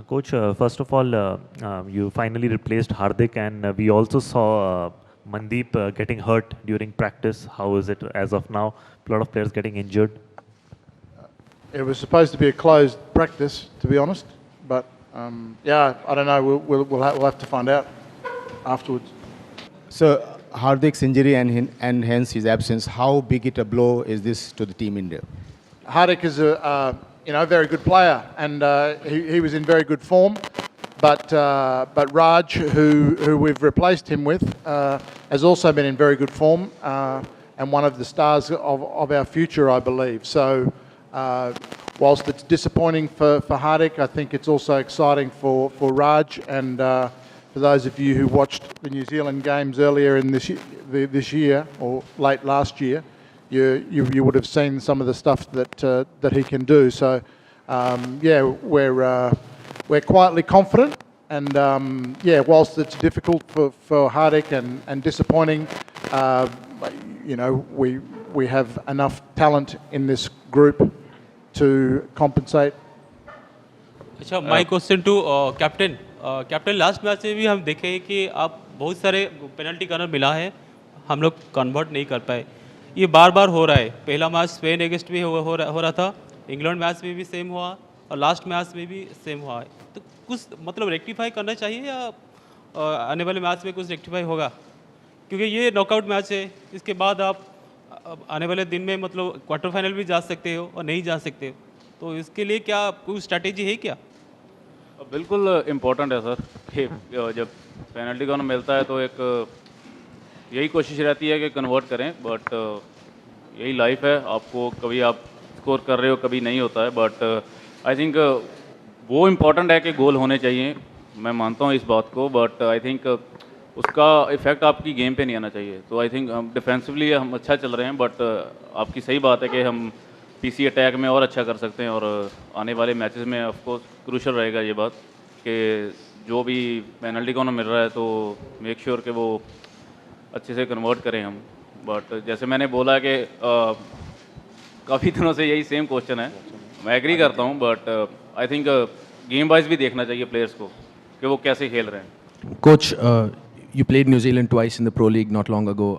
Coach, first of all, you finally replaced Hardik, and we also saw Mandeep getting hurt during practice. How is it as of now? A lot of players getting injured. It was supposed to be a closed practice, to be honest, but yeah, I don't know. We'll have to find out afterwards. So Hardik's injury and hence his absence, how big it a blow is this to the team India? Hardik is a very good player, and he was in very good form. But Raj, who we've replaced him with, has also been in very good form and one of the stars of our future, I believe. So whilst it's disappointing for Hardik, I think it's also exciting for Raj. And for those of you who watched the New Zealand games earlier in this year or late last year, you would have seen some of the stuff that he can do. So yeah, we're quietly confident, and yeah, whilst it's difficult for Hardik and disappointing, we have enough talent in this group to compensate. अच्छा, my question to captain. Captain last match में भी हम देखे कि आप बहुत सारे penalty corner मिला है, हम लोग कन्वर्ट नहीं कर पाए. ये बार बार हो रहा है. पहला मैच स्पेन अगेंस्ट भी हो रहा था, इंग्लैंड मैच में भी सेम हुआ और लास्ट मैच में भी सेम हुआ है. तो कुछ मतलब रेक्टिफाई करना चाहिए या आने वाले मैच में कुछ रेक्टिफाई होगा? क्योंकि ये नॉकआउट मैच है, इसके बाद आप आने वाले दिन में मतलब क्वार्टर फाइनल भी जा सकते हो और नहीं जा सकते हो. तो इसके लिए क्या कोई स्ट्रैटेजी है क्या? बिल्कुल इम्पोर्टेंट है सर कि जब पेनल्टी कॉर्नर मिलता है तो एक यही कोशिश रहती है कि कन्वर्ट करें, बट यही लाइफ है. आपको कभी आप स्कोर कर रहे हो, कभी नहीं होता है, बट आई थिंक वो इम्पोर्टेंट है कि गोल होने चाहिए. मैं मानता हूँ इस बात को, बट आई थिंक उसका इफ़ेक्ट आपकी गेम पे नहीं आना चाहिए. तो आई थिंक हम डिफेंसिवली हम अच्छा चल रहे हैं, बट आपकी सही बात है कि हम पीसी अटैक में और अच्छा कर सकते हैं. और आने वाले मैचेस में ऑफकोर्स क्रूशल रहेगा ये बात कि जो भी पेनल्टी कॉर्नर मिल रहा है तो मेक श्योर कि वो अच्छे से कन्वर्ट करें हम. बट जैसे मैंने बोला कि काफ़ी दिनों से यही सेम क्वेश्चन है, मैं एग्री करता हूँ, but I think game wise भी देखना चाहिए प्लेयर्स को कि वो कैसे खेल रहे हैं. Coach, you played New Zealand twice in the Pro League not long ago.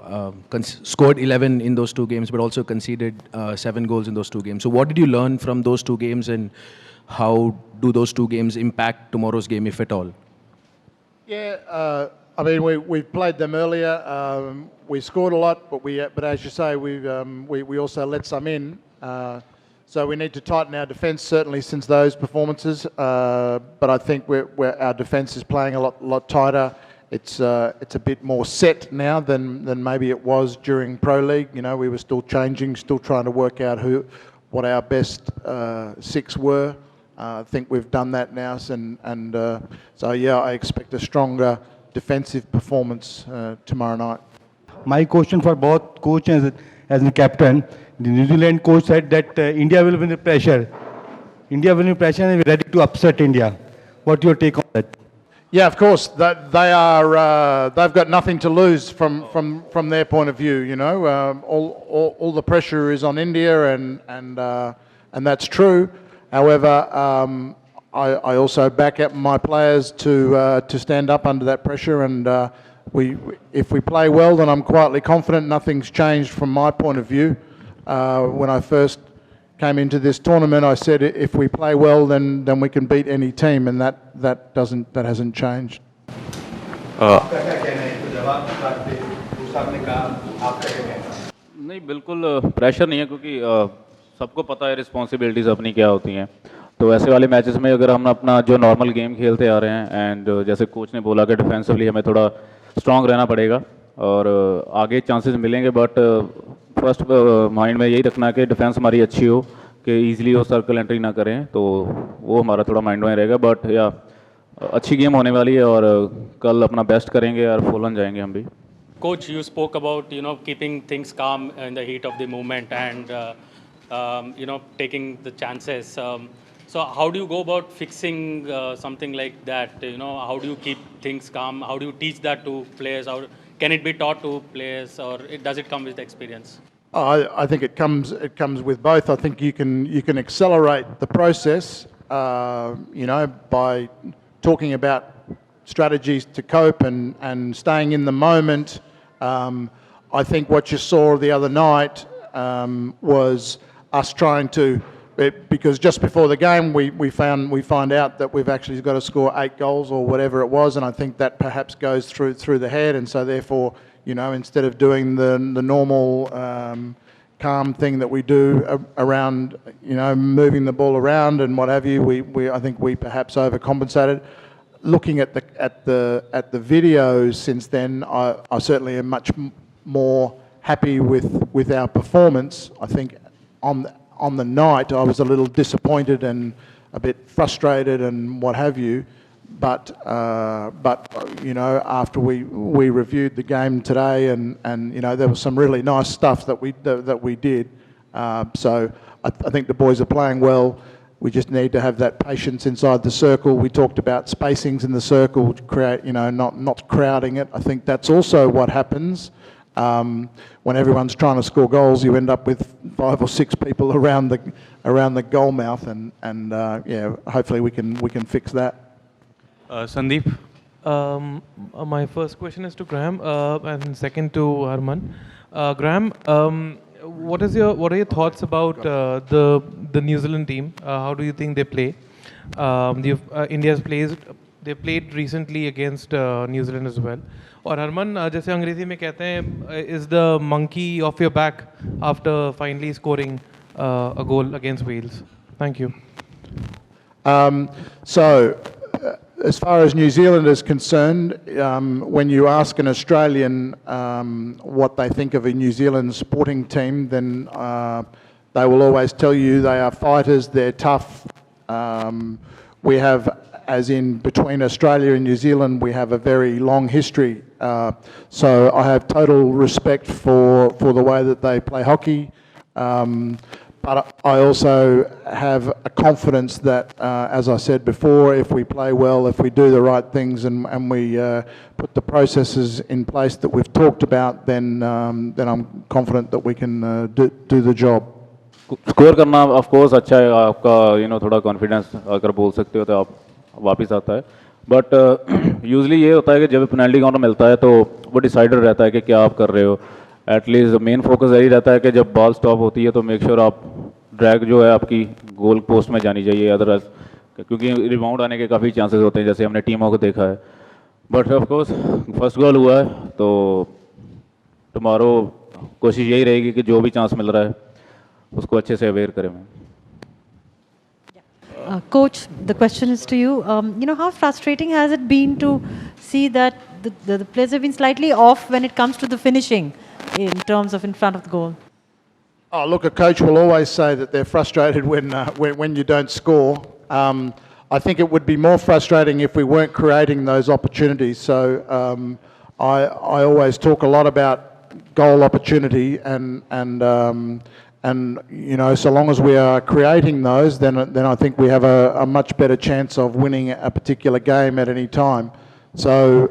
Scored 11 in those two games, but also conceded 7 goals in those two games. So what did you learn from those two games, and how do those two games impact tomorrow's game, if at all? Yeah, I mean we played them earlier. We scored a lot, but as you say, we also let some in. So we need to tighten our defence certainly since those performances. But I think our defence is playing a lot tighter. It's a bit more set now than maybe it was during Pro League. You know, we were still changing, still trying to work out what our best six were. I think we've done that now, and so yeah, I expect a stronger defensive performance tomorrow night. My question for both coach as the captain, the New Zealand coach said that India will win the pressure. India will win pressure and we're ready to upset India. What your take on that? Yeah, of course. They've got nothing to lose from their point of view. You know, all the pressure is on India, and that's true. However, I also back up my players to stand up under that pressure, and if we play well, then I'm quietly confident nothing's changed from my point of view. When I first came into this tournament, I said if we play well, then we can beat any team, and that hasn't changed. नहीं, बिल्कुल pressure नहीं है, क्योंकि सबको पता है responsibilities अपनी क्या होती हैं. तो ऐसे वाले मैचेस में अगर हम अपना जो नॉर्मल गेम खेलते आ रहे हैं, एंड जैसे कोच ने बोला कि डिफेंसिवली हमें थोड़ा स्ट्रांग रहना पड़ेगा और आगे चांसेस मिलेंगे, बट फर्स्ट माइंड में यही रखना कि डिफेंस हमारी अच्छी हो, कि ईजिली वो सर्कल एंट्री ना करें, तो वो हमारा थोड़ा माइंड में रहेगा. बट या अच्छी गेम होने वाली है और कल अपना बेस्ट करेंगे और फुल ऑन जाएंगे हम भी. Coach, you spoke about keeping things calm in the heat of the moment and taking the chances. So how do you go about fixing something like that? How do you keep things calm? How do you teach that to players? Can it be taught to players, or does it come with experience? I think it comes with both. I think you can accelerate the process by talking about strategies to cope and staying in the moment. I think what you saw the other night was us trying to, because just before the game we find out that we've actually got to score 8 goals or whatever it was, and I think that perhaps goes through the head, and so therefore, instead of doing the normal calm thing that we do around, moving the ball around and what have you, I think we perhaps overcompensated. Looking at the videos since then, I certainly am much more happy with our performance. I think on the night I was a little disappointed and a bit frustrated and what have you, but after we reviewed the game today and there was some really nice stuff that we did. So I think the boys are playing well. We just need to have that patience inside the circle. We talked about spacings in the circle to create, not crowding it. I think that's also what happens. When everyone's trying to score goals, you end up with 5 or 6 people around the goal mouth, and hopefully we can fix that. Sandeep. My first question is to Graham, and second to Harman. Graham, what are your thoughts about the New Zealand team? How do you think they play? India's played recently against New Zealand as well. और हरमन, जैसे अंग्रेजी में कहते हैं, is the monkey off your back after finally scoring a goal against Wales? Thank you. As far as New Zealand is concerned, when you ask an Australian what they think of a New Zealand sporting team, then they will always tell you they are fighters, they're tough. We have, as in between Australia and New Zealand, we have a very long history. So I have total respect for the way that they play hockey. But I also have a confidence that, as I said before, if we play well, if we do the right things and we put the processes in place that we've talked about, then I'm confident that we can do the job. Score करना of course अच्छा है, आपका थोड़ा confidence अगर बोल सकते हो तो आप वापस आता है, बट यूजली ये होता है कि जब पेनल्टी कॉर्नर मिलता है तो वो डिसाइडर रहता है कि क्या आप कर रहे हो. एटलीस्ट मेन फोकस यही रहता है कि जब बॉल स्टॉप होती है तो मेक श्योर आप ड्रैग जो है आपकी गोल पोस्ट में जानी चाहिए, अदरवाइज क्योंकि रिबाउंड आने के काफ़ी चांसेस होते हैं जैसे हमने टीमों को देखा है. But of course first goal हुआ है तो टुमारो कोशिश यही रहेगी कि जो भी चांस मिल रहा है उसको अच्छे से अवेयर करें. Coach, the question is to you. How frustrating has it been to see that the players have been slightly off when it comes to the finishing in terms of in front of the goal? Oh, look, a coach will always say that they're frustrated when you don't score. I think it would be more frustrating if we weren't creating those opportunities. So I always talk a lot about goal opportunity and so long as we are creating those, then I think we have a much better chance of winning a particular game at any time. So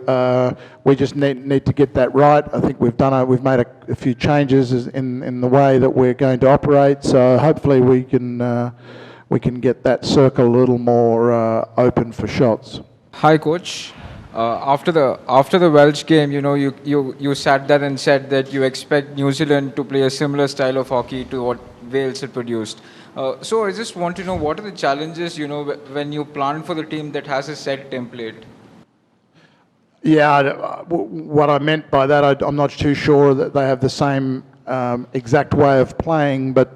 we just need to get that right. I think we've made a few changes in the way that we're going to operate. So hopefully we can get that circle a little more open for shots. Hi, Coach. After the Welsh game, you sat there and said that you expect New Zealand to play a similar style of hockey to what Wales had produced. So I just want to know, what are the challenges, when you plan for the team that has a set template? Yeah, what I meant by that, I'm not too sure that they have the same exact way of playing, but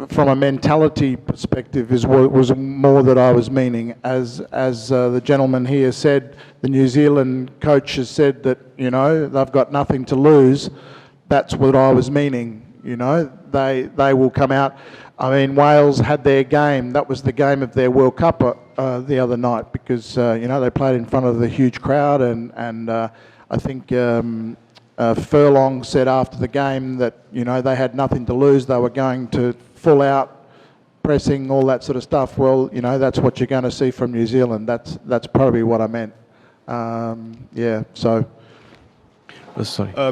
from a mentality perspective was more that I was meaning. As the gentleman here said, the New Zealand coach has said that they've got nothing to lose. That's what I was meaning. They will come out. I mean, Wales had their game. That was the game of their World Cup the other night because they played in front of the huge crowd, and I think Furlong said after the game that they had nothing to lose. They were going to full out pressing, all that sort of stuff. Well, that's what you're going to see from New Zealand. That's probably what I meant. So.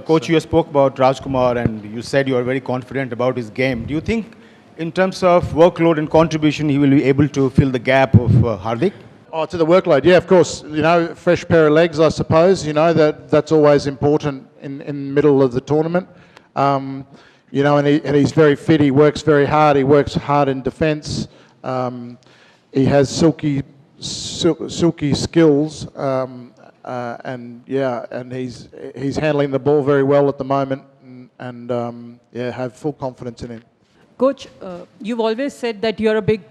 Coach, you spoke about Rajkumar and you said you are very confident about his game. Do you think in terms of workload and contribution, he will be able to fill the gap of Hardik? Oh, to the workload, yeah, of course. You know, fresh pair of legs, I suppose. You know, that's always important in the middle of the tournament. You know, and he's very fit. He works very hard. He works hard in defence. He has silky skills, and yeah, and he's handling the ball very well at the moment, and yeah, have full confidence in him. Coach, you've always said that you're a big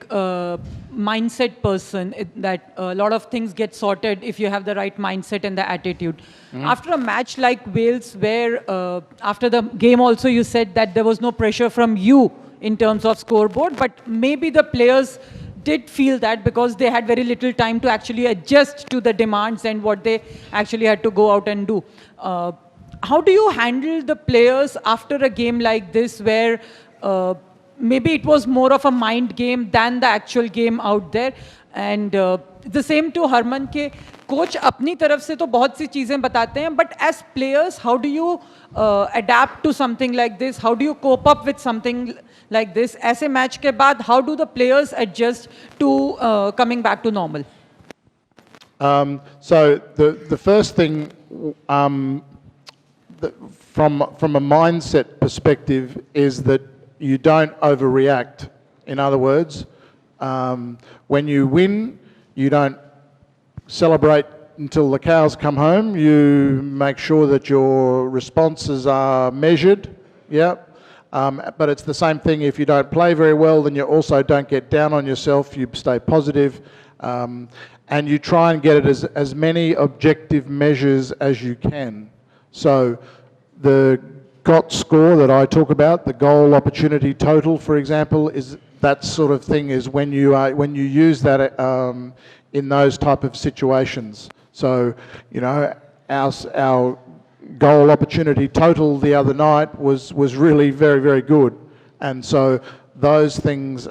mindset person, that a lot of things get sorted if you have the right mindset and the attitude. After a match like Wales, where after the game also you said that there was no pressure from you in terms of scoreboard, but maybe the players did feel that because they had very little time to actually adjust to the demands and what they actually had to go out and do. How do you handle the players after a game like this where maybe it was more of a mind game than the actual game out there? And the same to Harman के coach अपनी तरफ से तो बहुत सी चीज़ें बताते हैं, but as players, how do you adapt to something like this? How do you cope up with something like this? ऐसे match के बाद, how do the players adjust to coming back to normal? So the first thing, from a mindset perspective, is that you don't overreact. In other words, when you win, you don't celebrate until the cows come home. You make sure that your responses are measured. Yeah. But it's the same thing if you don't play very well, then you also don't get down on yourself. You stay positive, and you try and get it as many objective measures as you can. So the GOT score that I talk about, the goal opportunity total, for example, is that sort of thing. Is when you use that in those type of situations. So you know, our goal opportunity total the other night was really very, very good, and so those things,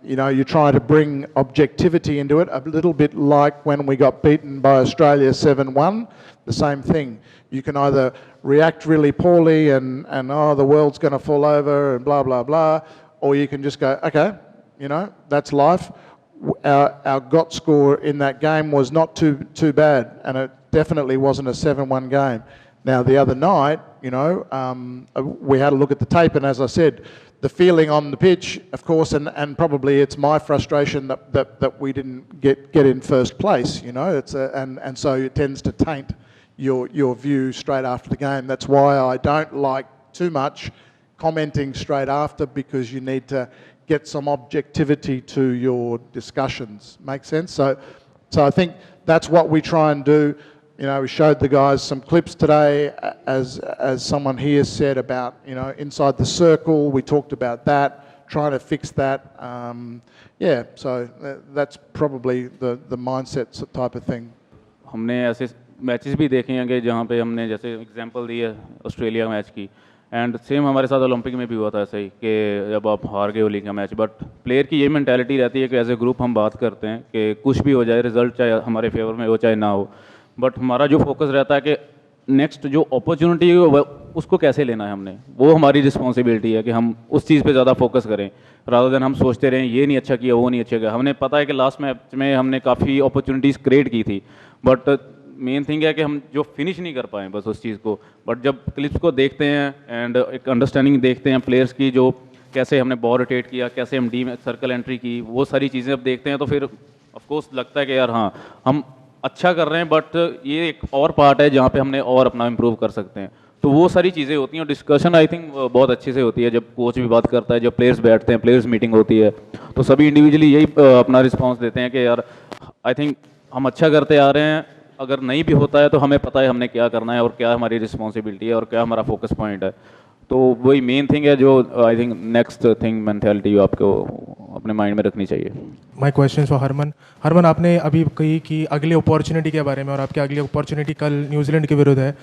you know, you try to bring objectivity into it, a little bit like when we got beaten by Australia 7-1, the same thing. You can either react really poorly and oh, the world's going to fall over and blah, blah, blah, or you can just go, okay, you know, that's life. Our GOT score in that game was not too bad, and it definitely wasn't a 7-1 game. Now, the other night, you know, we had a look at the tape, and as I said, the feeling on the pitch, of course, and probably it's my frustration that we didn't get in first place, you know, and so it tends to taint your view straight after the game. That's why I don't like too much commenting straight after, because you need to get some objectivity to your discussions. Make sense? So I think that's what we try and do. You know, we showed the guys some clips today, as someone here said about, you know, inside the circle. We talked about that, trying to fix that. Yeah, so that's probably the mindset type of thing. हमने ऐसे matches भी देखे हैं कि जहाँ पे हमने जैसे एग्जांपल दी है ऑस्ट्रेलिया मैच की, एंड सेम हमारे साथ ओलंपिक में भी हुआ था ऐसे ही कि जब आप हार गए होली का मैच, बट प्लेयर की ये मेंटालिटी रहती है कि एज ए ग्रुप हम बात करते हैं कि कुछ भी हो जाए, रिजल्ट चाहे हमारे फेवर में हो चाहे ना हो, बट हमारा जो फोकस रहता है कि नेक्स्ट जो अपॉर्चुनिटी है उसको कैसे लेना है हमने, वो हमारी रिस्पॉन्सिबिलिटी है कि हम उस चीज़ पे ज़्यादा फोकस करें, रादर देन हम सोचते रहें ये नहीं अच्छा किया वो नहीं अच्छा किया। हमने पता है कि लास्ट मैच में हमने काफ़ी अपॉर्चुनिटीज़ क्रिएट की थी, बट मेन थिंग है कि हम जो फिनिश नहीं कर पाए बस उस चीज़ को। बट जब क्लिप्स को देखते हैं एंड एक अंडरस्टैंडिंग देखते हैं प्लेयर्स की, जो कैसे हमने बॉल रोटेट किया, कैसे हम डी में सर्कल एंट्री की, वो सारी चीज़ें अब देखते हैं तो फिर ऑफकोर्स लगता है कि यार हाँ हम अच्छा कर रहे हैं, बट ये एक और पार्ट है जहाँ पे हमने और अपना इम्प्रूव कर सकते हैं। तो वो सारी चीज़ें होती हैं और डिस्कशन आई थिंक बहुत अच्छे से होती है जब कोच भी बात करता है, जब प्लेयर्स बैठते हैं, प्लेयर्स मीटिंग होती है, तो सभी इंडिविजुअली यही अपना रिस्पॉन्स देते हैं कि यार आई थिंक हम अच्छा करते आ रहे हैं, अगर नहीं भी होता है तो हमें पता है हमने क्या करना है और क्या हमारी रिस्पॉन्सिबिलिटी है और क्या हमारा फोकस पॉइंट है। तो वही मेन थिंग है जो I think next thing mentality आपको अपने माइंड में रखनी चाहिए। My question for Harman. Harman, आपने अभी कही कि अगले अपॉर्चुनिटी के बारे में, और आपकी अगली अपॉर्चुनिटी कल न्यूजीलैंड के विरुद्ध है।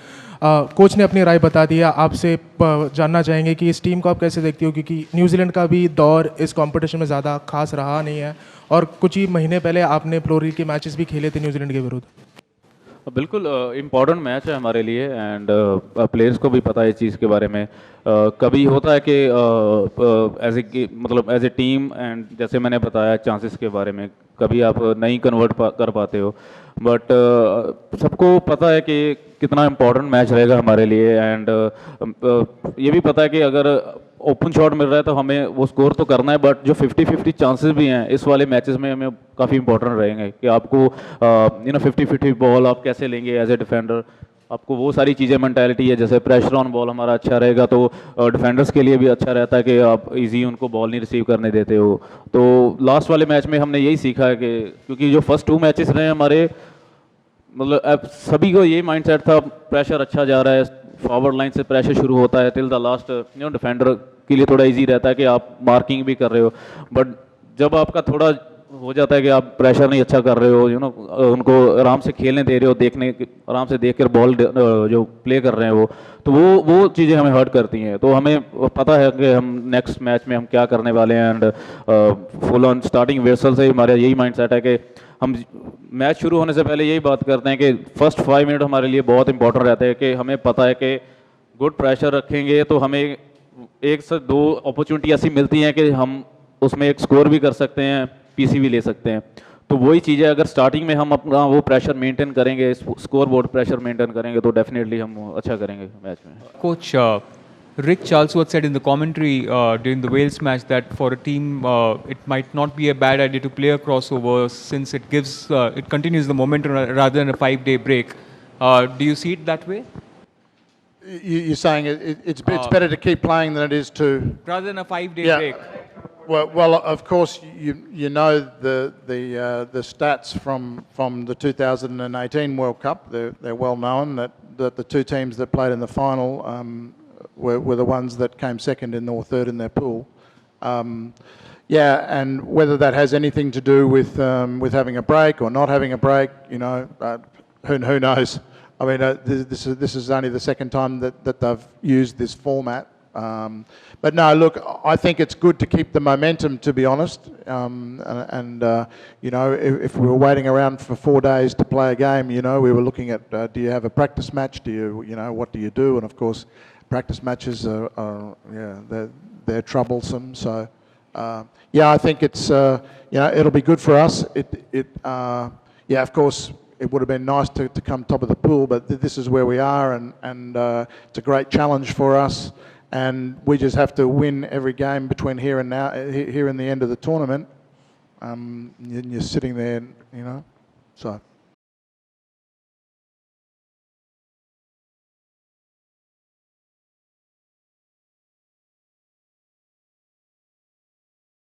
कोच ने अपनी राय बता दिया, आपसे जानना चाहेंगे कि इस टीम को आप कैसे देखती हो, क्योंकि न्यूजीलैंड का भी दौर इस कॉम्पिटिशन में ज़्यादा खास रहा नहीं है और कुछ ही महीने पहले आपने प्रो लीग के मैचेस भी खेले थे न्यूजीलैंड के विरुद्ध। बिल्कुल इम्पॉर्टेंट मैच है हमारे लिए एंड प्लेयर्स को भी पता है इस चीज़ के बारे में। कभी होता है कि एज ए टीम एंड जैसे मैंने बताया चांसेस के बारे में कभी आप नहीं कन्वर्ट कर पाते हो, बट सबको पता है कि कितना इम्पोर्टेंट मैच रहेगा हमारे लिए एंड ये भी पता है कि अगर ओपन शॉट मिल रहा है तो हमें वो स्कोर तो करना है, बट जो 50-50 चांसेस भी हैं इस वाले मैचेस में हमें काफ़ी इंपॉर्टेंट रहेंगे कि आपको 50-50 बॉल आप कैसे लेंगे एज ए डिफेंडर। आपको वो सारी चीज़ें मेंटालिटी है, जैसे प्रेशर ऑन बॉल हमारा अच्छा रहेगा तो डिफेंडर्स के लिए भी अच्छा रहता है कि आप इजी उनको बॉल नहीं रिसीव करने देते हो। तो लास्ट वाले मैच में हमने यही सीखा है कि क्योंकि जो फर्स्ट 2 मैचेस रहे हमारे, मतलब अब सभी को यही माइंडसेट था प्रेशर अच्छा जा रहा है, फॉरवर्ड लाइन से प्रेशर शुरू होता है टिल द लास्ट, डिफेंडर के लिए थोड़ा इजी रहता है कि आप मार्किंग भी कर रहे हो, बट जब आपका थोड़ा हो जाता है कि आप प्रेशर नहीं अच्छा कर रहे हो, उनको आराम से खेलने दे रहे हो, आराम से देख कर बॉल जो प्ले कर रहे हैं तो वो चीज़ें हमें हर्ट करती हैं। तो हमें पता है कि हम नेक्स्ट मैच में हम क्या करने वाले हैं and full on starting vessel से हमारा यही माइंडसेट है कि हम मैच शुरू होने से पहले यही बात करते हैं कि फर्स्ट 5 मिनट हमारे लिए बहुत इंपॉर्टेंट रहते हैं कि हमें पता है कि गुड प्रेशर रखेंगे तो हमें 1 से 2 अपॉर्चुनिटी ऐसी मिलती हैं कि हम उसमें एक स्कोर भी कर सकते हैं, पीसी भी ले सकते हैं। तो वही चीज़ है, अगर स्टार्टिंग में हम अपना वो प्रेशर मेंटेन करेंगे, स्कोर बोर्ड प्रेशर मेंटेन करेंगे तो डेफिनेटली हम अच्छा करेंगे मैच में। Coach, Rick Charlesworth said in the commentary during the Wales match that for a team it might not be a bad idea to play a crossover since it gives it continues the momentum rather than a 5-day break. Do you see it that way? You're saying it's better to keep playing than it is to Rather than a 5-day break. Well, of course, you know the stats from the 2018 World Cup. They're well known that the 2 teams that played in the final were the ones that came second or third in their pool. And whether that has anything to do with having a break or not having a break, who knows? I mean, this is only the second time that they've used this format. But no, look, I think it's good to keep the momentum, to be honest. If we were waiting around for 4 days to play a game, we were looking at, do you have a practice match? What do you do? And of course, practice matches they're troublesome. So, I think it's, it'll be good for us. Of course, it would have been nice to come top of the pool, but this is where we are, and it's a great challenge for us. And we just have to win every game between here and now, here and the end of the tournament. You're sitting there, so.